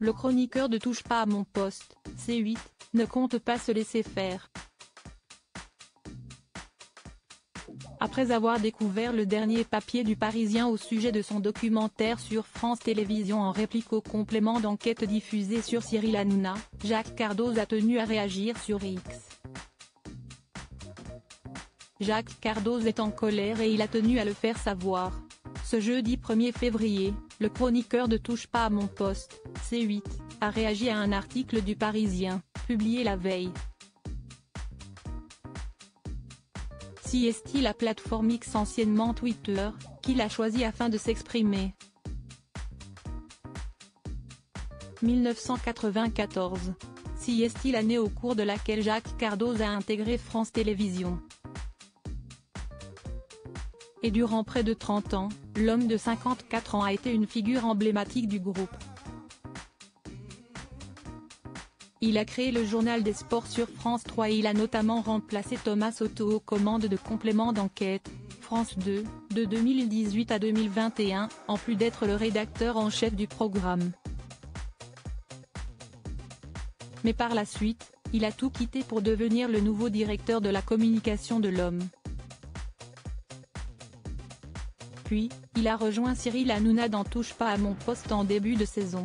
le chroniqueur de Touche pas à mon poste, C8, ne compte pas se laisser faire. Après avoir découvert le dernier papier du Parisien au sujet de son documentaire sur France Télévisions en réplique au complément d'enquête diffusé sur Cyril Hanouna, Jacques Cardoz a tenu à réagir sur X. Jacques Cardoz est en colère et il a tenu à le faire savoir. Ce jeudi 1er février, le chroniqueur de Touche pas à mon poste, C8, a réagi à un article du Parisien, publié la veille. Si est-il la plateforme X anciennement Twitter, qu'il a choisi afin de s'exprimer. 1994. Si est-il l'année au cours de laquelle Jacques Cardoz a intégré France Télévisions. Et durant près de 30 ans, l'homme de 54 ans a été une figure emblématique du groupe. Il a créé le journal des sports sur France 3 et il a notamment remplacé Thomas Soto aux commandes de complément d'enquête, France 2, de 2018 à 2021, en plus d'être le rédacteur en chef du programme. Mais par la suite, il a tout quitté pour devenir le nouveau directeur de la communication de l'homme. Puis, il a rejoint Cyril Hanouna dans Touche pas à mon poste en début de saison.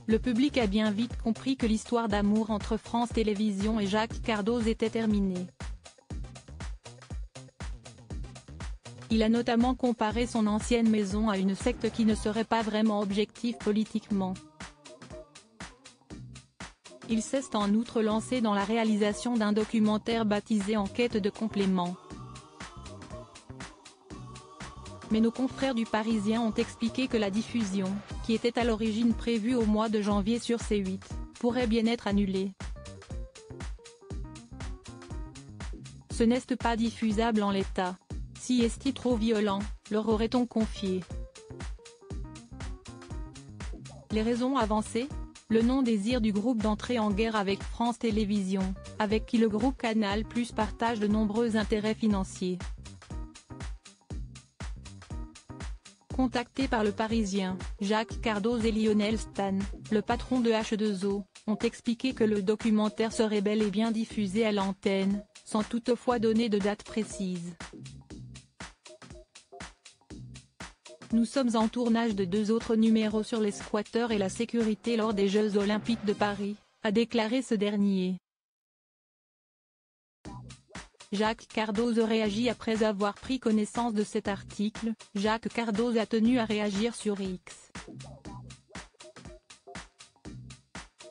Le public a bien vite compris que l'histoire d'amour entre France Télévisions et Jacques Cardoz était terminée. Il a notamment comparé son ancienne maison à une secte qui ne serait pas vraiment objective politiquement. Il s'est en outre lancé dans la réalisation d'un documentaire baptisé Enquête de complément. Mais nos confrères du Parisien ont expliqué que la diffusion, qui était à l'origine prévue au mois de janvier sur C8, pourrait bien être annulée. Ce n'est pas diffusable en l'état. Si est-il trop violent, leur aurait-on confié. Les raisons avancées ? Le non-désir du groupe d'entrer en guerre avec France Télévisions, avec qui le groupe Canal+ partage de nombreux intérêts financiers. Contactés par le Parisien, Jacques Cardoz et Lionel Stan, le patron de H2O, ont expliqué que le documentaire serait bel et bien diffusé à l'antenne, sans toutefois donner de date précise. Nous sommes en tournage de 2 autres numéros sur les squatteurs et la sécurité lors des Jeux Olympiques de Paris, a déclaré ce dernier. Jacques Cardoz réagit après avoir pris connaissance de cet article. Jacques Cardoz a tenu à réagir sur X.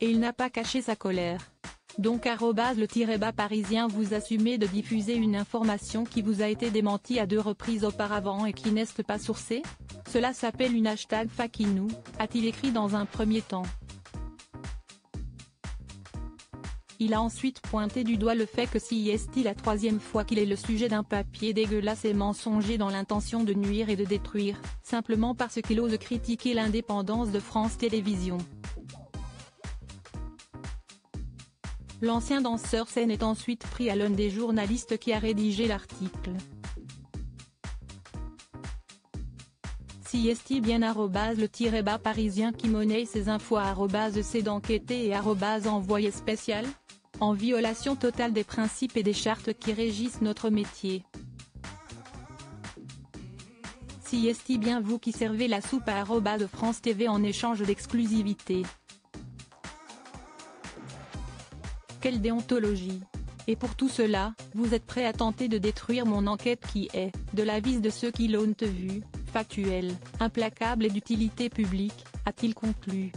Et il n'a pas caché sa colère. Donc @le Parisien, vous assumez de diffuser une information qui vous a été démentie à 2 reprises auparavant et qui n'est pas sourcée ? Cela s'appelle une #fake news, a-t-il écrit dans un premier temps. Il a ensuite pointé du doigt le fait que si est-il la 3e fois qu'il est le sujet d'un papier dégueulasse et mensonger dans l'intention de nuire et de détruire, simplement parce qu'il ose critiquer l'indépendance de France Télévisions. L'ancien danseur scène est ensuite pris à l'un des journalistes qui a rédigé l'article. Si est-il bien @le Parisien qui monnaie ses infos @c'est d'enquêter et @envoyé spécial ? En violation totale des principes et des chartes qui régissent notre métier. Si est-il bien vous qui servez la soupe à @France TV en échange d'exclusivité ? Quelle déontologie! Et pour tout cela, vous êtes prêt à tenter de détruire mon enquête qui est, de l'avis de ceux qui l'ont vue, factuelle, implacable et d'utilité publique, a-t-il conclu.